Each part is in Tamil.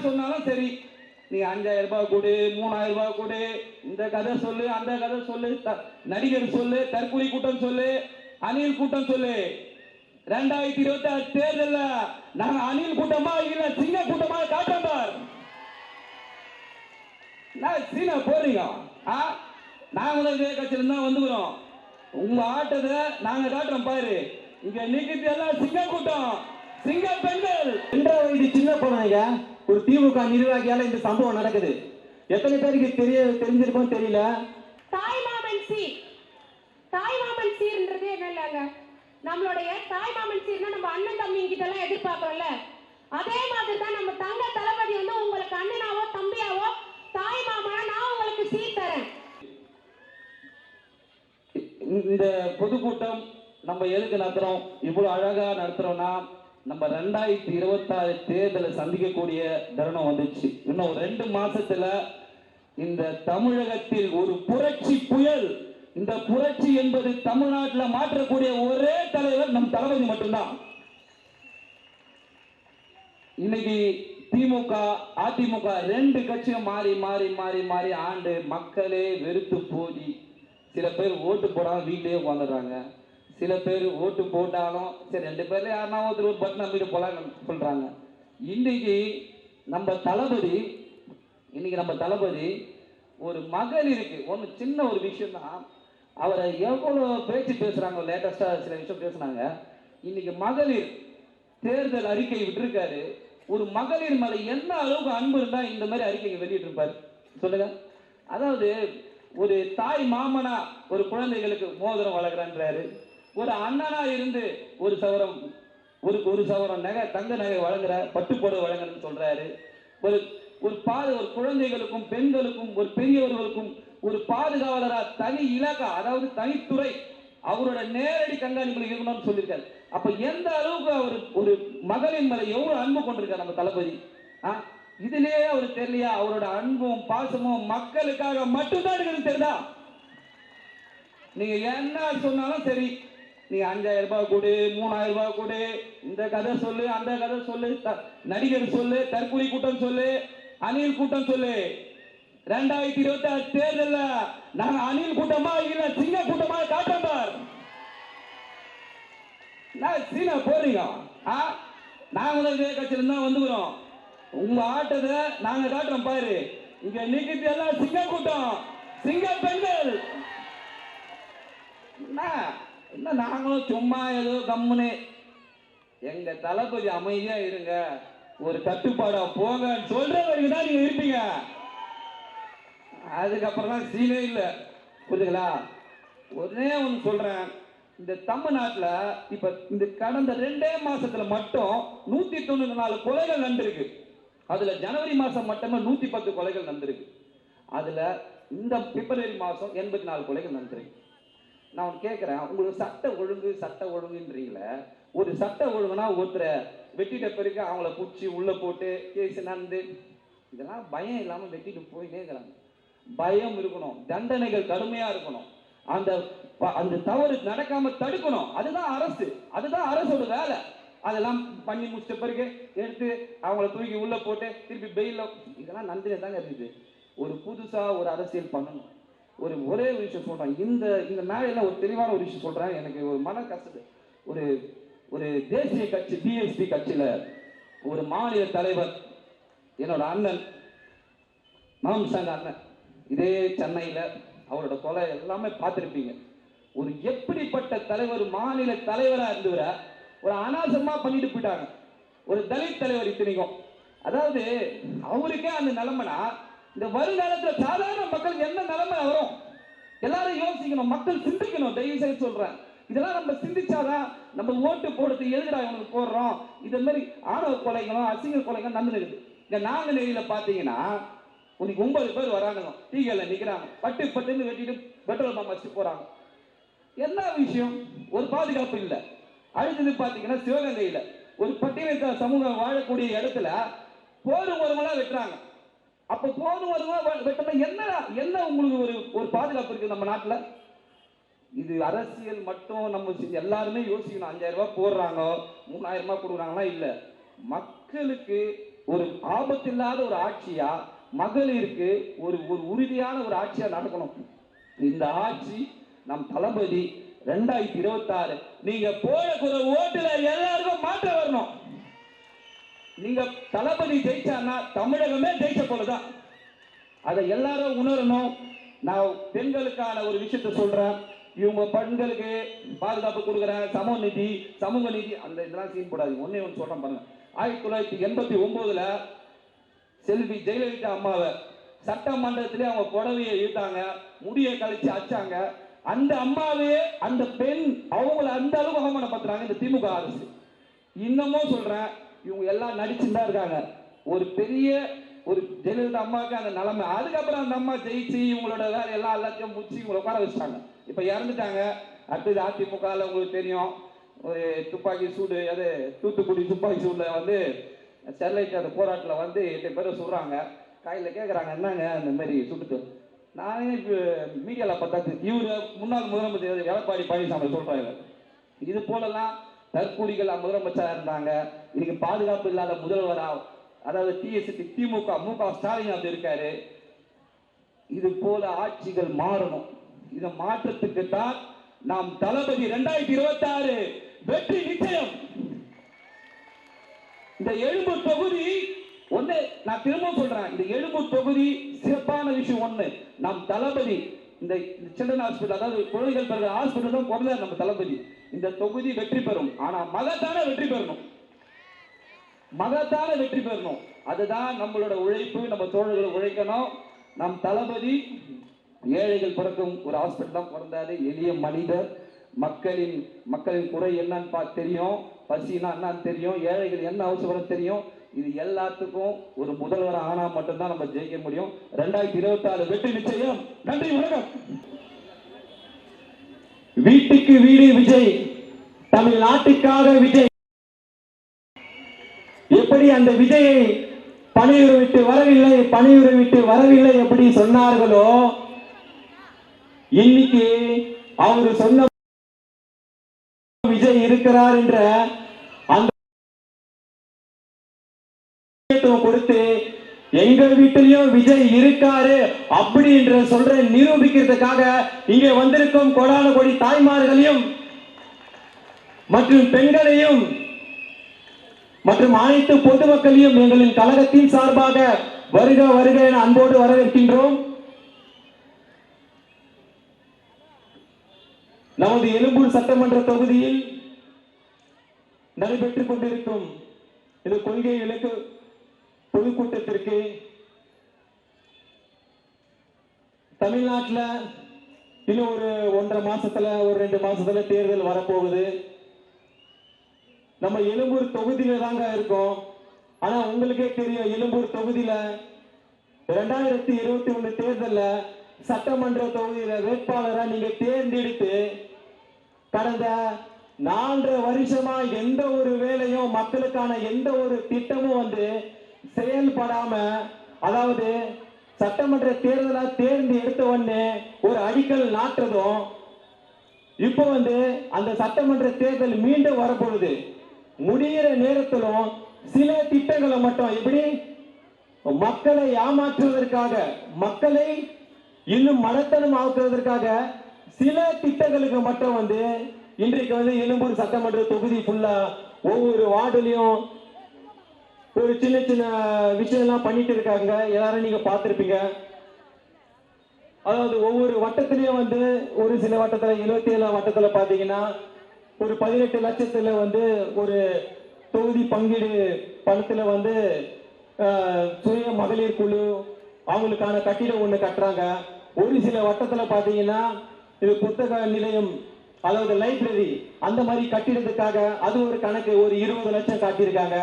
சொன்னாலும் சரி, நீ 5000 ரூபாய் கொடு, 3000 ரூபாய் கொடு, இந்த கதை சொல்லு, அந்த கதை சொல்லு, நடிகர் சொல்லு, தற்கொலை கூட்டம் சொல்லு, அணில் கூட்டம் சொல்லு. 2026 தேர்தல் நாங்க அணில் கூட்டமா இல்ல சிங்க கூட்டமா காட்டுறோம் பார். நான் சீனா போறீங்க, நாங்களும் இதே கட்சியில தான் வந்துக்கிறோம். உங்க ஆட்டத்தை நாங்க காட்டுறோம் பாரு. இங்க நிக்கிட்டு எல்லாம் சிங்க கூட்டம், சிங்க பெண்கள். 2 வயது சின்ன குழந்தைங்க ஒரு திமுக நிர்வாகியால இந்த சம்பவம் நடக்குது. எத்தனை பேருக்கு தெரிஞ்சிருக்கும் தெரியல. தாய்மாமன் சீர்ன்றது என்ன இல்லைங்க, நம்மளுடைய தாய்மாமன் சீர்னா நம்ம அண்ணன் தம்பி கிட்ட எல்லாம் எதிர்பார்க்கிறோம்ல, அதே மாதிரி தான் நம்ம தங்க தளபதி வந்து உங்களுக்கு அண்ணனாவோ தம்பியாவோ தாய்மாமனா நான் உங்களுக்கு சீர் தரேன். இந்த பொதுக்கூட்டம் நம்ம எதுக்கு நடத்துறோம், இவ்வளவு அழகா நடத்துறோம்னா, நம்ம 2026 தேர்தலை சந்திக்கக்கூடிய தருணம் வந்துச்சு. இன்னும் 2 மாசத்துல இந்த தமிழகத்தில் ஒரு புரட்சி புயல். இந்த புரட்சி என்பது தமிழ்நாட்டில் மாற்றக்கூடிய ஒரே தலைவர் நம் தளபதி மட்டும்தான். இன்னைக்கு திமுக அதிமுக 2 கட்சியும் மாறி மாறி மாறி மாறி ஆண்டு மக்களே வெறுத்து போதி, சில பேர் ஓட்டு போடாம வீட்டிலேயே உட்காந்துடுறாங்க. சில பேர் ஓட்டு போட்டாலும் சரி 2 பேர்ல யாருன்னா ஒரு பட்டன் நம்பிட்டு போலாம் சொல்றாங்க. இன்னைக்கு நம்ம தளபதி ஒரு மகளிருக்கு ஒன்று சின்ன ஒரு விஷயம் தான், அவரை எவ்வளோ பேச்சு பேசுறாங்க, லேட்டஸ்டா சில விஷயம் பேசுனாங்க. இன்னைக்கு மகளிர் தேர்தல் அறிக்கை விட்டுருக்காரு. ஒரு மகளிர் மேல என்ன அளவுக்கு அன்பு இருந்தா இந்த மாதிரி அறிக்கை வெளியிட்டு இருப்பாரு சொல்லுங்க. அதாவது ஒரு தாய் மாமனா ஒரு குழந்தைகளுக்கு மோதிரம் வழங்குறான்றாரு, ஒரு அண்ணனா இருந்து ஒரு சவரம் நகை தங்க நகை வழங்குற, பட்டுப்புடவை வழங்குறன்னு சொல்றாரு. ஒரு குழந்தைகளுக்கும் பெண்களுக்கும் ஒரு பெரியவர்களுக்கும் ஒரு பாதுகாவலரா தனி இலாக்கா, அதாவது தனித்துறை அவரோட நேரடி கண்காணிப்பில் இருக்கணும்னு சொல்லியிருக்காரு. அப்ப எந்த அளவுக்கு அவர் ஒரு மகளின் மேல எவ்வளவு அன்பு கொண்டிருக்காரு நம்ம தளபதி. இதுலயே அவரு தெரியலையா, அவரோட அன்பும் பாசமும் மக்களுக்காக மட்டும்தான் இருக்குது. தெரியுதா? நீங்க என்ன சொன்னாலும் சரி, நீங்க 5000 ரூபாய் கொடு, 3000 ரூபாய் கொடு, இந்த கதை சொல்லு, அந்த கதை சொல்லு, நடிகர் சொல்லு, தற்கொலை கூட்டம் சொல்லு, அணில் கூட்டம் சொல்லு. 2026 தேர்தல் நாங்க அணில் கூட்டமா இல்ல சிங்க கூட்டமா காட்டுறோம் பார். நான் சீனா போறீங்க, நாங்களும் இதே கட்சியில தான் வந்துக்கிறோம். உங்க ஆட்டத்தை நாங்க காட்டுறோம் பாரு. இங்க நிக்கிட்டு எல்லாம் சிங்க கூட்டம், சிங்க பெண்கள். என்ன நாங்களும் சும்மா ஏதோ கம்முன்னு எங்க தளபதி அமைதியா இருங்க, ஒரு கட்டுப்பாடா போங்க சொல்ற வரைக்கும் தான் நீங்க இருப்பீங்க. அதுக்கப்புறம் தான் சீனே இல்லை. புரியுதுங்களா? ஒரே ஒன்று சொல்றேன், இந்த தமிழ்நாட்டில் இப்ப இந்த கடந்த 2 மாசத்துல மட்டும் 194 கொலைகள் நடந்திருக்கு. அதுல ஜனவரி மாசம் மட்டுமே 110 கொலைகள் நடந்திருக்கு. அதுல இந்த பிப்ரவரி மாசம் 84 கொலைகள் நடந்திருக்கு. நான் கேட்கிறேன், உங்களுக்கு சட்ட ஒழுங்குன்றீங்களே, ஒரு சட்ட ஒழுங்குனா ஒருத்தரை வெட்டிட்ட பிறகு அவங்கள பிடிச்சி உள்ள போட்டு கேஸ் நடந்து, இதெல்லாம் பயம் இல்லாம வெட்டிட்டு போயினே இருக்கிறாங்க. பயம் இருக்கணும், தண்டனைகள் கடுமையா இருக்கணும், அந்த தவறு நடக்காம தடுக்கணும். அதுதான் அரசோட வேலை. அதெல்லாம் பண்ணி முடிச்ச பிறகு எடுத்து அவங்கள தூக்கி உள்ள போட்டு திருப்பி பெயில, இதெல்லாம் நன்றியா தாங்க இருக்குது. ஒரு புதுசா ஒரு அரசியல் பண்ணணும். ஒரே விஷயம் சொல்றேன், இந்த மேலையில ஒரு தெளிவான ஒரு விஷயம் சொல்றேன். எனக்கு ஒரு மன கஷ்டம். ஒரு தேசிய கட்சி பிஎஸ்பி கட்சியில ஒரு மாநில தலைவர், என்னோட அண்ணன் மாம்சங்க அண்ணன், இதே சென்னையில அவரோட கொலை எல்லாமே பார்த்திருப்பீங்க. ஒரு எப்படிப்பட்ட தலைவர், மாநில தலைவரா இருந்தவர ஒரு அனாசமா பண்ணிட்டு போயிட்டாங்க. ஒரு தலித் தலைவர் இத்தனைக்கும். அதாவது அவருக்கே அந்த நிலைமைனா, இந்த வருங்காலத்துல சாதாரண மக்களுக்கு என்ன நிலைமை வரும் எல்லாரும் யோசிக்கணும், மக்கள் சிந்திக்கணும். தயவு செய்து சொல்றேன், இதெல்லாம் நம்ம சிந்திச்சாதான் நம்ம ஓட்டு போடுறது எதுக்குடா இவங்களுக்கு போடுறோம். இதே மாதிரி ஆணவ கொலைகளும் அசிங்க கொலைகளும் நடந்துருக்குது. இந்த நாங்குநேரியில பாத்தீங்கன்னா உனக்கு 9 பேர் வரானுங்க, டீகல்ல நிக்கிறாங்க, பட்டுன்னு வெட்டிட்டு பெட்ரோல் பம்ப் வச்சுட்டு போறாங்க. என்ன விஷயம்? ஒரு பாதுகாப்பு இல்லை. அடுத்தது பாத்தீங்கன்னா சிவகங்கையில ஒரு பட்டியலிட்ட சமூகம் வாழக்கூடிய இடத்துல போரும் வருமெல்லாம் வெட்டுறாங்க. அப்ப போரும் வருமா வெட்டணும், என்ன உங்களுக்கு ஒரு பாதுகாப்பு இருக்கு நம்ம நாட்டுல? இது அரசியல் மட்டும் நம்ம எல்லாருமே யோசிக்கணும். 5000 ரூபாய் போடுறாங்க, 3000 ரூபாய் கொடுக்குறாங்களா? இல்ல, மக்களுக்கு ஒரு ஆபத்து ஆபத்தில்லாத ஒரு ஆட்சியா, மகளிருக்கு ஒரு ஒரு உறுதியான ஒரு ஆட்சியா நடக்கணும். இந்த ஆட்சி நம் தளபதி 2026 நீங்க போடக்கூடிய ஓட்டுல எல்லாருக்கும் மாற்றம் வரணும். நீங்க தளபதி ஜெயிச்சான்னா தமிழகமே ஜெயிச்ச போலதான். அதை எல்லாரும் உணரணும். நான் பெண்களுக்கான ஒரு விஷயத்த சொல்றேன். இவங்க பெண்களுக்கு பாதுகாப்பு கொடுக்குறேன், சமூக நீதி அந்த இதெல்லாம் சீன் போடாது. ஒன்னே ஒன்று சொல்றேன் பாருங்க. 1989 செல்வி ஜெயலலிதா அம்மாவை சட்டமன்றத்திலே அவங்க புடவையை இழுத்தாங்க, முடியை கழிச்சு அச்சாங்க. அந்த அம்மாவே அந்த பெண் அவங்கள அந்த அளவுக்கு அவமானப்படுத்துறாங்க இந்த திமுக அரசு. இன்னமும் சொல்றேன், இவங்க எல்லாம் நடிச்சுதான் இருக்காங்க. ஒரு பெரிய ஒரு ஜெயலலிதா அம்மாவுக்கு அந்த நிலைமை. அதுக்கப்புறம் அந்த அம்மா ஜெயிச்சு இவங்களோட வேற எல்லாத்தையும் முடிச்சு இவங்களை உட்கார வச்சுட்டாங்க. இப்ப இறந்துட்டாங்க. அடுத்தது அதிமுக உங்களுக்கு தெரியும், ஒரு துப்பாக்கி சூடு, அது தூத்துக்குடி துப்பாக்கி சூடுல வந்து ஸ்டெர்லைட் அந்த போராட்டத்தில் வந்து 8 பேரை சொல்றாங்க. கையில் கேட்குறாங்க, என்னங்க இந்த மாதிரி சுட்டுட்டு. நானே மீடியாவில் பார்த்தா இவரு முன்னாள் முதலமைச்சர் எடப்பாடி பழனிசாமி சொல்றாங்க, இது போலலாம் தற்கூலிகள் முதலமைச்சராக இருந்தாங்க. இன்னைக்கு பாதுகாப்பு இல்லாத முதல்வரா, அதாவது திமுக மு.க. ஸ்டாலின் அப்படி இருக்காரு. இது போல ஆட்சிகள் மாறணும். இந்த மாற்றத்துக்கு தான் நாம் தளபதி 2026 வெற்றி நிச்சயம். இந்த எழும்பூர் தொகுதி ஒண்ணு, நான் திரும்ப சொல்றேன், இந்த எழும்பூர் தொகுதி சிறப்பான விஷயம் ஒண்ணு. நம் தளபதி இந்த சில்ட்ரன் ஹாஸ்பிட்டல், அதாவது குழந்தைகள் பிறகு ஹாஸ்பிட்டல் தான் குறைந்த நம்ம தளபதி. இந்த தொகுதி வெற்றி பெறும். ஆனா மகத்தான வெற்றி பெறணும், மகத்தான வெற்றி பெறணும். அதுதான் நம்மளோட உழைப்பு. நம்ம தோழர்கள் உழைக்கணும். நம் தளபதி ஏழைகள் பிறக்கும் ஒரு ஹாஸ்பிட்டல் தான் பிறந்தாரு. எளிய மனிதர். மக்களின் குறை என்னன்னு தெரியும், பசினா என்னன்னு தெரியும், ஏழைகள் என்ன அவசரம் தெரியும். இது எல்லாத்துக்கும் ஒரு முதல்வர் ஆனா மட்டும்தான் நம்ம ஜெயிக்க முடியும். 2026 வெற்றி நிச்சயம். நன்றி, வணக்கம். வீட்டுக்கு வீடு விஜய், தமிழ்நாட்டுக்காக விஜய். எப்படி அந்த விஜயை பணியுரை விட்டு வரவில்லை எப்படி சொன்னார்களோ, இன்னைக்கு அவர் சொன்ன விஜய் இருக்கிறார் என்ற அந்த கொடுத்து எங்க வீட்டிலையும் விஜய் இருக்காரு அப்படின்ற சொல்ற நிரூபிக்கிறதுக்காக இங்கே வந்திருக்கும் கோடான கோடி தாய்மார்களையும் மற்றும் பெண்களையும் மற்றும் அனைத்து பொதுமக்களையும் எங்களின் கழகத்தின் சார்பாக வருக வருக என அன்போடு வரவேற்கின்றோம். நமது எழும்பூர் சட்டமன்ற தொகுதியில் நடைபெற்றுக் கொண்டிருக்கும் இந்த கொள்கை விளக்கு பொதுக்கூட்டத்திற்கு தமிழ்நாட்டில் இன்னும் ஒரு 1.5 மாசத்துல, ஒரு 2 மாசத்துல தேர்தல் வரப்போகுது. நம்ம எழும்பூர் தொகுதியில தாங்க இருக்கோம். ஆனா உங்களுக்கே தெரியும், எழும்பூர் தொகுதியில 2021 தேர்தல்ல சட்டமன்ற தொகுதியில வேட்பாளரை நீங்க தேர்ந்தெடுத்து கடந்த 4.5 வருஷமா எந்த ஒரு வேலையும், மக்களுக்கான எந்த ஒரு திட்டமும் வந்து செயல்படாம, அதாவது சட்டமன்ற தேர்தலா தேர்ந்து எடுத்த உடனே ஒரு அடிக்கல் நாட்டுறதும், இப்போ வந்து அந்த சட்டமன்ற தேர்தல் மீண்டும் வரப்போகுது. முடிகிற நேரத்திலும் சில திட்டங்களை மட்டும் எப்படி மக்களை ஏமாற்றுவதற்காக, மக்களை இன்னும் மடத்தனம் ஆக்குவதற்காக சில திட்டங்களுக்கு மட்டும் வந்து இன்றைக்கு வந்து எழும்பூர் சட்டமன்ற தொகுதி ஃபுல்லா ஒவ்வொரு வார்டுலயும் ஒரு சின்ன சின்ன விஷயம்லாம் பண்ணிட்டு இருக்காங்க. எல்லாரும் நீங்க பார்த்திருப்பீங்க. அதாவது ஒவ்வொரு வட்டத்திலயும் வந்து ஒரு சில வட்டத்துல 27 வட்டத்துல பாத்தீங்கன்னா ஒரு 18 லட்சத்துல வந்து ஒரு தொகுதி பங்கீடு பணத்துல வந்து சுய மகளிர் குழு அவங்களுக்கான கட்டிடம் ஒண்ணு கட்டுறாங்க. ஒரு சில வட்டத்துல பாத்தீங்கன்னா இது புத்தக நிலையம், அதாவது லைப்ரரி, அந்த மாதிரி கட்டிடத்துக்காக அது ஒரு கணக்கு ஒரு 20 லட்சம் காட்டியிருக்காங்க.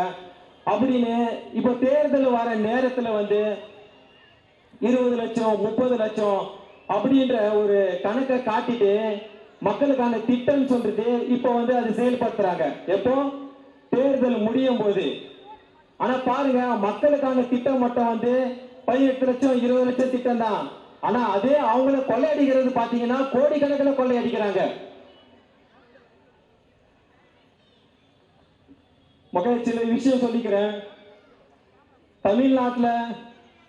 அப்படின்னு இப்ப தேர்தல் வர நேரத்துல வந்து 20 லட்சம் 30 லட்சம் அப்படின்ற ஒரு கணக்கை காட்டிட்டு மக்களுக்கான திட்டம் சொல்றது இப்ப வந்து அது செயல்படுத்துறாங்க எப்போ தேர்தல் முடியும் போது. ஆனா பாருங்க, மக்களுக்கான திட்டம் மட்டும் வந்து 18 லட்சம் 20 லட்சம் திட்டம் தான். ஆனா அதே அவங்கள கொள்ளையடிக்கிறது பாத்தீங்கன்னா கோடிக்கணக்கில் கொள்ளையடிக்கிறாங்க. மக்கள் சில விஷயம் சொல்லிக்கிறேன். தமிழ்நாட்டில்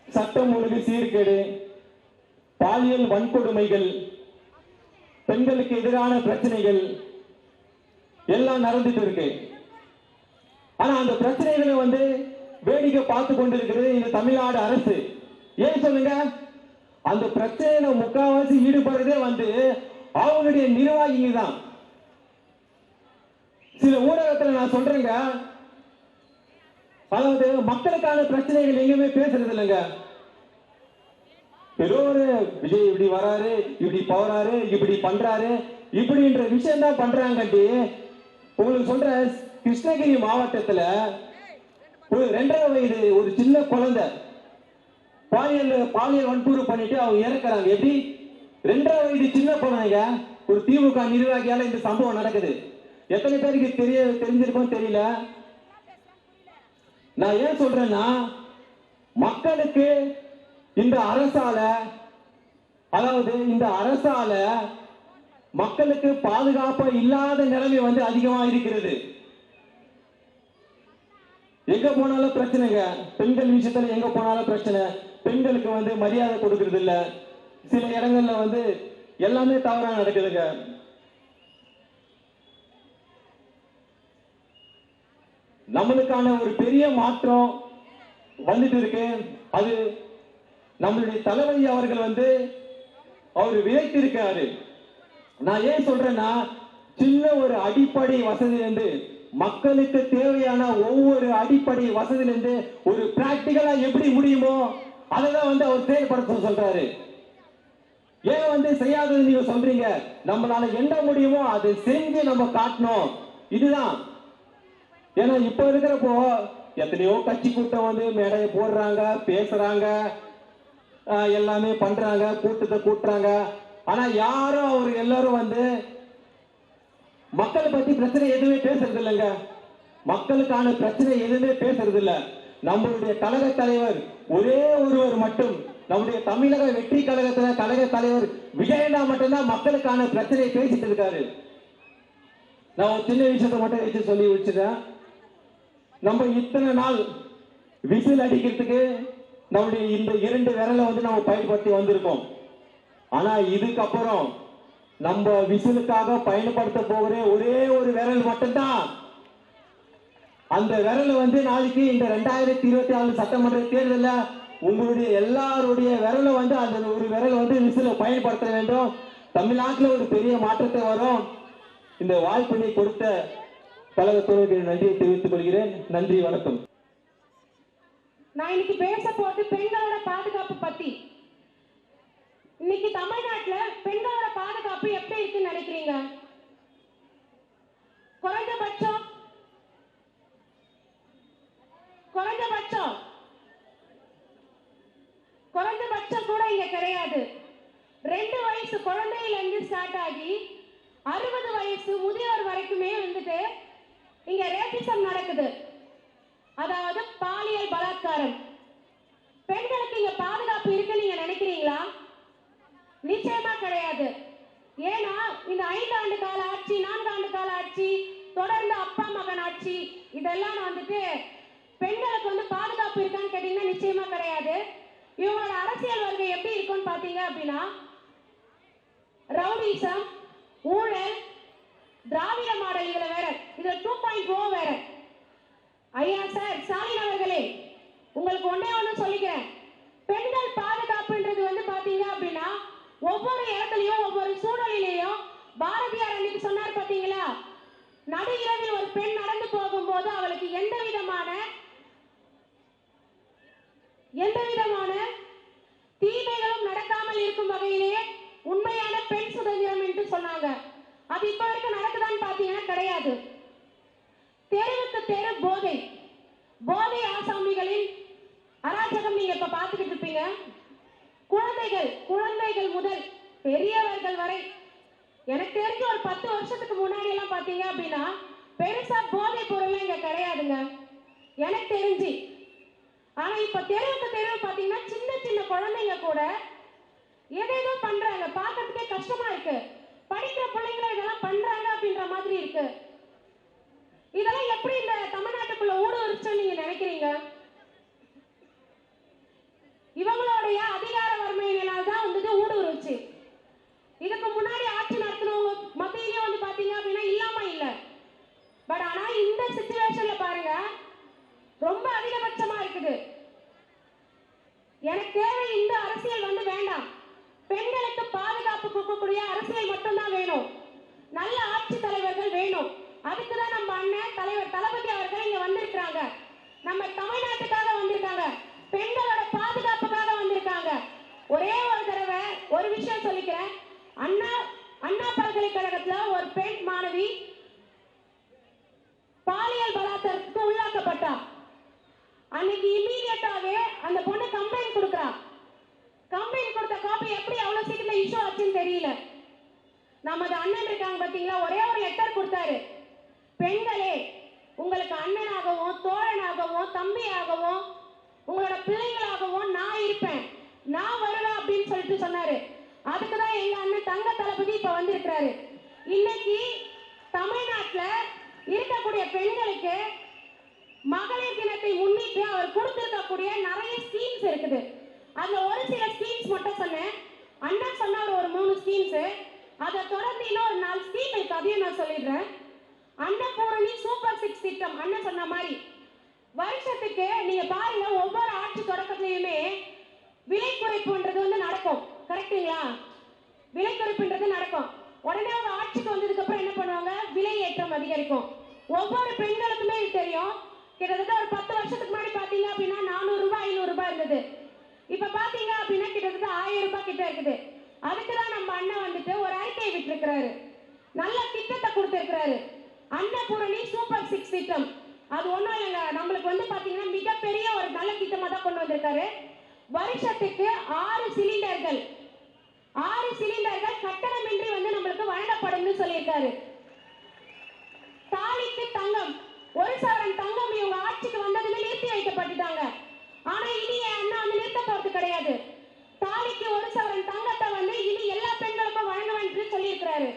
சட்டம் ஒழுங்கு சீர்கேடு, பாலியல் வன்கொடுமைகள், பெண்களுக்கு எதிரான பிரச்சனைகள் எல்லாம் நடந்துட்டு இருக்கு. ஆனா அந்த பிரச்சனைகளை வந்து வேடிக்கை பார்த்து கொண்டிருக்கிறது இந்த தமிழ்நாடு அரசு. ஏன் சொல்லுங்க? அந்த பிரச்சனையில முக்காவாசி ஈடுபடுறதே வந்து அவங்களுடைய நிர்வாகிங்க தான். சில ஊடகத்துல நான் சொல்றேங்க, அதாவது மக்களுக்கான பிரச்சனைகள் எங்கேயுமே பேசுறது இல்லைங்க. ஏதோ ஒரு விஜய் இப்படி வராரு, இப்படி போறாரு, இப்படி பண்றாரு, இப்படின்ற விஷயம் தான் பண்றாங்கட்டி. உங்களுக்கு சொல்ற, கிருஷ்ணகிரி மாவட்டத்துல ஒரு 2.5 வயது ஒரு சின்ன குழந்தை பாலியல் வன்புறு பண்ணிட்டு அவங்க இறக்குறாங்க. எப்படி? 2.5 வயது சின்ன குழந்தைங்க, ஒரு திமுக நிர்வாகியால இந்த சம்பவம் நடக்குது. எத்தனை பேருக்கு தெரிஞ்சிருக்கும் தெரியல. நான் ஏன் சொல்றேன்னா, மக்களுக்கு இந்த அரசால, அதாவது இந்த அரசால மக்களுக்கு பாதுகாப்பா இல்லாத நிலைமை வந்து அதிகமா இருக்கிறது. எங்க போனாலும் பிரச்சனைங்க. பெண்கள் விஷயத்துல எங்க போனாலும் பிரச்சனை. பெண்களுக்கு வந்து மரியாதை கொடுக்கறது இல்ல. சில இடங்கள்ல வந்து எல்லாமே தவறா நடக்குதுங்க. நம்மளுக்கான ஒரு பெரிய மாற்றம் வந்துட்டு இருக்கு. அது நம்மளுடைய தளபதி அவர்கள் வந்து அவர் விதைத்திருக்காரு. நான் ஏன் சொல்றேன்னா, சின்ன ஒரு அடிப்படை வசதியிலிருந்து மக்களுக்கு தேவையான ஒவ்வொரு அடிப்படை வசதியிலிருந்து ஒரு பிராக்டிகலா எப்படி முடியுமோ அதைதான் வந்து அவர் செயல்படுத்த சொல்றாரு. ஏன் வந்து செய்யாதது நீங்க சொல்றீங்க? நம்மளால என்ன முடியுமோ அதை செஞ்சு நம்ம காட்டணும். இதுதான். ஏன்னா இப்ப இருக்கிறப்போ எத்தனையோ கட்சி கூட்டம் வந்து மேடையை போடுறாங்க, பேசுறாங்க, எல்லாமே பண்றாங்க, கூட்டத்தை கூட்டுறாங்க. ஆனா யாரும் அவர் எல்லாரும் வந்து மக்களை பத்தி பிரச்சனை எதுவுமே பேசுறது இல்லைங்க. மக்களுக்கான பிரச்சனை எதுவுமே பேசுறது இல்ல. நம்மளுடைய கழக தலைவர் ஒரே ஒருவர் மட்டும், நம்முடைய தமிழக வெற்றி கழகத்துல கழக தலைவர் விஜயண்ணா மட்டும்தான் மக்களுக்கான பிரச்சனையை பேசிட்டு இருக்காரு. நான் ஒரு சின்ன விஷயத்தை மட்டும் வச்சு சொல்லி வச்சுட்டேன். நம்ம இத்தனை நாள் விசில் அடிக்கிறதுக்கு நம்முடைய இந்த 2 விரலை வந்து நம்ம பயன்படுத்தி வந்திருக்கோம். ஆனா இதுக்கப்புறம் நம்ம விசிலுக்காக பயன்படுத்த போகிற ஒரே ஒரு விரல் மட்டும்தான். அந்த விரல் வந்து நாளைக்கு இந்த 2024 சட்டமன்ற தேர்தலில் உங்களுடைய எல்லாருடைய விரலை வந்து அந்த ஒரு விரல் வந்து விசில பயன்படுத்த வேண்டும். தமிழ்நாட்டில் ஒரு பெரிய மாற்றத்தை வரும். இந்த வாய்ப்பினை கொடுத்த கழகத்தோடு நன்றியை தெரிவித்துக் கொள்கிறேன். நன்றி, வணக்கம். நான் இன்னைக்கு பேச போது பெண்களோட பாதுகாப்பு பத்தி. இன்னைக்கு தமிழ்நாட்டுல பெண்களோட பாதுகாப்பு எப்படி இருக்குன்னு நினைக்கிறீங்க? குறைஞ்சபட்சம் கூட இங்க கிடையாது. 2 வயசு குழந்தையில இருந்து ஸ்டார்ட் ஆகி 60 வயசு முதியோர் வரைக்குமே வந்துட்டு இங்க ரேபிசம் நடக்குது. அதாவது பாலியல் பலாத்காரம். பெண்களுக்கு இங்க பாதுகாப்பு இருக்கு நீங்க நினைக்கிறீங்களா? நிச்சயமா கிடையாது. ஏன்னா இந்த 5 ஆண்டு கால ஆட்சி, 4 ஆண்டு கால ஆட்சி, தொடர்ந்து அப்பா மகன் ஆட்சி, இதெல்லாம் வந்துட்டு பெண்களுக்கு வந்து பாதுகாப்பு இருக்கான்னு கேட்டீங்கன்னா நிச்சயமா கிடையாது. இவங்களோட அரசியல் வருகை எப்படி இருக்கும்னு பாத்தீங்க அப்படின்னா, ரவுடிசம், ஊழல், திராவிட மாடல், இதுல வேற, இதுல 2.0 வேற. ஐயா சார் ஸ்டாலின் அவர்களே, உங்களுக்கு ஒண்ணு சொல்லிக்கிறேன். பெண்கள் பாதுகாப்புன்றது வந்து பாத்தீங்க அப்படின்னா ஒவ்வொரு இடத்துலயும் ஒவ்வொரு சூழலிலையும் பாரதியார் அன்னைக்கு சொன்னார் பாத்தீங்களா, நடு இரவில் ஒரு பெண் நடந்து போகும்போது அவளுக்கு எந்த விதமான தீமைகளும் நடக்காமல் இருக்கும் வகையிலேயே உண்மையான பெண் சுதந்திரம் என்று சொன்னாங்க. அது இப்ப வரைக்கும் நடக்குதான்னு பாத்தீங்கன்னா கிடையாது. தெருவுக்கு தெரு போதை ஆசாமிகளின் அராஜகம் நீங்க இப்ப பாத்துக்கிட்டு இருப்பீங்க. குழந்தைகள் முதல் பெரியவர்கள் வரை. எனக்கு தெரிஞ்சு ஒரு 10 வருஷத்துக்கு முன்னாடி எல்லாம் பாத்தீங்க அப்படின்னா பெருசா போதை பொருள் இங்க கிடையாதுங்க எனக்கு தெரிஞ்சு. ஆனா இப்ப தெருவுக்கு தெருவு பாத்தீங்கன்னா சின்ன சின்ன குழந்தைங்க கூட ஏதேதோ பண்றாங்க. பார்க்கறதுக்கே கஷ்டமா இருக்கு. படிக்கிற பிள்ளைங்களை இதெல்லாம் பண்றாங்க அப்படின்ற மாதிரி இருக்கு. இதெல்லாம் எப்படி இந்த தமிழ்நாட்டுக்குள்ள ஊடுருச்சுன்னு நீங்க நினைக்கிறீங்க? இவங்களுடைய அதிகார வறுமையினால் தான் வந்து ஊடுருவுச்சு. இதுக்கு முன்னாடி ஆட்சி நடத்தினவங்க மத்தியிலேயே வந்து பாத்தீங்க அப்படின்னா இல்லாம இல்ல. பட் ஆனா இந்த சிச்சுவேஷன்ல பாருங்க ரொம்ப அதிகபட்சமா இருக்குது. எனக்கு தேவை இந்த அரசியல் வந்து வேண்டாம். பெண்களுக்கு பாதுகாப்பு கொடுக்கக்கூடிய அரசியல் மட்டும்தான் வேணும். நல்ல ஆட்சி தலைவர்கள் வேணும். அதுக்குதான் நம்ம அண்ணன் தலைவர் தளபதி அவர்கள் இங்க வந்திருக்காங்க. நம்ம தமிழ்நாட்டுக்காக வந்திருக்காங்க. பெண்களோட பாதுகாப்புக்காக வந்திருக்காங்க. ஒரே ஒரு தடவை ஒரு விஷயம் சொல்லிக்கிறேன். அண்ணா பல்கலைக்கழகத்துல ஒரு பெண் மாணவி பாலியல் பலாத்காரத்துக்கு உள்ளாக்கப்பட்டா. அன்னைக்கு இமீடியட்டாவே அந்த பொண்ணு கம்ப்ளைண்ட் கொடுக்குறா. கம்ப்ளைண்ட் கொடுத்த காப்பி எப்படி அவ்வளவு சீக்கிரம் இஷ்யூ ஆச்சுன்னு தெரியல. நமது அண்ணன் இருக்காங்க பாத்தீங்களா, ஒரே ஒரு லெட்டர் கொடுத்தாரு. பெண்களே, உங்களுக்கு அண்ணனாகவும் தோழனாகவும் தம்பியாகவும் உங்களோட பிள்ளைங்களாகவும் நான் இருப்பேன், நான் வருவேன் அப்படின்னு சொல்லிட்டு சொன்னாரு. அதுக்குதான் எங்க அண்ணன் தங்க தளபதி இப்ப வந்திருக்கிறாரு. இன்னைக்கு தமிழ்நாட்டுல இருக்கக்கூடிய பெண்களுக்கு மகளிர் தினத்தை முன்னிட்டு அவர் கொடுத்திருக்கக்கூடிய நிறைய ஸ்கீம்ஸ் இருக்குது. அதுல ஒரு சில ஸ்கீம்ஸ் மட்டும் சொன்னேன். அண்ணன் சொன்னார் ஒரு 3 ஸ்கீம்ஸ். அதை தொடர்ந்து இன்னொரு 4 ஸ்கீம் இருக்கு, அதையும் நான் சொல்லிடுறேன். அன்னபூரணி சூப்பர் 6 திட்டம் அண்ணன் சொன்ன மாதிரி வருஷத்துக்கு நீங்க பாருங்க, ஒவ்வொரு ஆட்சி தொடக்கத்திலயுமே விலை குறைப்புன்றது வந்து நடக்கும். கரெக்டுங்களா? விலை குறைப்புன்றது நடக்கும். உடனே ஒரு ஆட்சிக்கு வந்ததுக்கு அப்புறம் என்ன பண்ணுவாங்க, விலை ஏற்றம் அதிகரிக்கும். ஒவ்வொரு பெண்களுக்குமே இது தெரியும். கிட்டத்தட்ட ஒரு 10 வருஷத்துக்கு முன்னாடி பாத்தீங்க அப்படின்னா 400 ரூபாய் 500 ரூபாய் இருந்தது. இப்ப பாத்தீங்க அப்படின்னா கிட்டத்தட்ட 1000 ரூபாய் கிட்ட இருக்குது. அதுக்குதான் நம்ம அண்ணன் வந்துட்டு ஒரு அறிக்கையை விட்டுருக்கிறாரு. நல்ல திட்டத்தை கொடுத்திருக்கிறாரு. அன்னபூரணி சூப்பர் 6 திட்டம். அது ஒண்ணும் இல்லைங்க, நம்மளுக்கு வந்து பாத்தீங்கன்னா மிகப்பெரிய ஒரு நல்ல திட்டமா தான் கொண்டு வந்திருக்காரு. வருஷத்துக்கு 6 சிலிண்டர்கள் கட்டணமின்றி வந்து நம்மளுக்கு வழங்கப்படும் சொல்லியிருக்காரு. தாலிக்கு தங்கம் 1 சவரன் தங்கம் இவங்க ஆட்சிக்கு வந்ததுமே நிறுத்தி வைக்கப்பட்டுட்டாங்க. ஆனா இனி அண்ணா வந்து நிறுத்த போறது கிடையாது. தாலிக்கு 1 சவரன் தங்கத்தை வந்து இனி எல்லா பெண்களுக்கும் வழங்க வேண்டும் சொல்லியிருக்கிறாரு.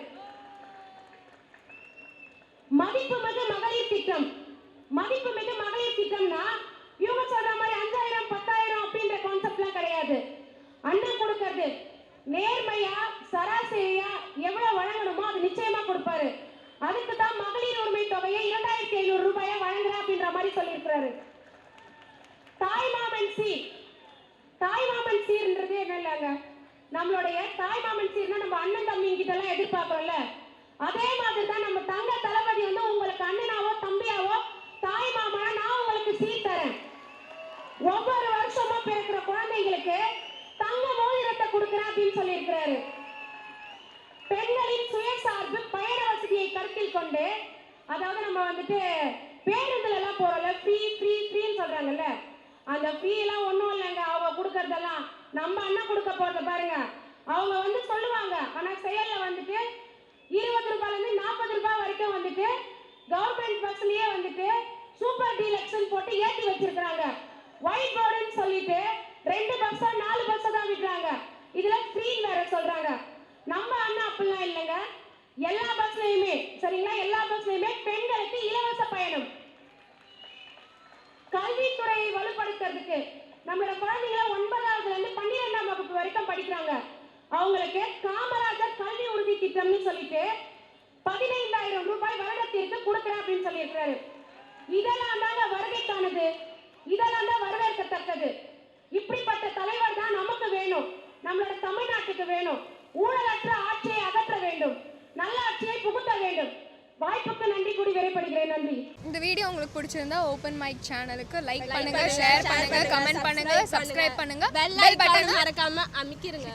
மதிப்புமிகு மகளிர் திட்டம். மதிப்புமிகு மகளிர் திட்டம்னா இவங்க சொல்ற மாதிரி 5000 10,000 அப்படின்ற கான்செப்ட்லாம் கிடையாது. அண்ணன் கொடுக்கிறது நேர்மையா சராசரியா எவ்வளவு வழங்கணுமோ அது நிச்சயமா கொடுப்பாரு. அதுக்கு தான் மகளிர் உரிமை தொகையை 2500 ரூபாயா வழங்குற அப்படின்ற மாதிரி சொல்லியிருக்கிறாரு. தாய்மாமன் சீர்ன்றது என்ன இல்லைங்க, நம்மளுடைய தாய்மாமன் சீர்னா நம்ம அண்ணன் தம்பி கிட்ட எல்லாம் எதிர்பார்க்கறோம்ல, அதே மாதிரி தான் நம்ம தங்க தளபதி வந்து உங்களுக்கு அண்ணனாவோ தம்பியாவோ தாய்மாமனா நான் உங்களுக்கு சீர் தரேன். ஒவ்வொரு வருஷமும் பிறக்கிற குழந்தைகளுக்கு தங்க மோதிரத்தை கொடுக்கிறேன் அப்படின்னு சொல்லியிருக்கிறாரு. பெண்களின் சுயசார்பு பயண வசதியை கருத்தில் கொண்டு, அதாவது நம்ம வந்துட்டு பேருந்துல எல்லாம் போறோம்ல, ஃப்ரீன்னு சொல்றாங்கல்ல, அந்த ஃப்ரீ எல்லாம் ஒண்ணும் இல்லைங்க. அவங்க கொடுக்கறதெல்லாம் நம்ம அண்ணன் கொடுக்க போறத பாருங்க. அவங்க வந்து சொல்லுவாங்க, ஆனா செயல்ல வந்துட்டு 20 ரூபாயில இருந்து 40 ரூபாய் வரைக்கும் வந்துட்டு கவர்மெண்ட் பஸ்லயே வந்துட்டு சூப்பர் டீலக்ஸ் போட்டு ஏற்றி வச்சிருக்காங்க. ஒயிட் போர்டுன்னு சொல்லிட்டு 2 பஸ் 4 பஸ் தான் விடுறாங்க. இதுல ஃப்ரீ வேற சொல்றாங்க. நம்ம அண்ணா அப்படிலாம் இல்லைங்க. எல்லா பஸ்லயுமே சரிங்களா, எல்லா பஸ்லயுமே பெண்களுக்கு இலவச பயணம். கல்வித்துறையை வலுப்படுத்துறதுக்கு நம்மளோட குழந்தைங்க 9ஆவதுல இருந்து 12ஆம் வகுப்பு வரைக்கும் படிக்கிறாங்க. அவங்களுக்கு காமராஜர் கல்வி உறுதி திட்டம்னு சொல்லிட்டு 15,000 ரூபாய் வருடத்திற்கு கொடுக்கிறேன் அப்படின்னு சொல்லியிருக்கிறாரு. இதெல்லாம் தாங்க வருகைக்கானது, இதெல்லாம் தான் வரவேற்கத்தக்கது. இப்படிப்பட்ட தலைவர் தான் நமக்கு வேணும், நம்மளோட தமிழ்நாட்டுக்கு வேணும். ஊழலற்ற ஆட்சியை அகற்ற வேண்டும், நல்ல ஆட்சியை புகுத்த வேண்டும். வாய்ப்புக்கு நன்றி கூடி விரைப்படுகிறேன். நன்றி. இந்த வீடியோ உங்களுக்கு பிடிச்சிருந்தா ஓபன் மைக் சேனலுக்கு லைக் பண்ணுங்க, ஷேர் பண்ணுங்க, கமெண்ட் பண்ணுங்க, சப்ஸ்கிரைப் பண்ணுங்க, பெல் பட்டன் மறக்காம அமுக்கிருங்க.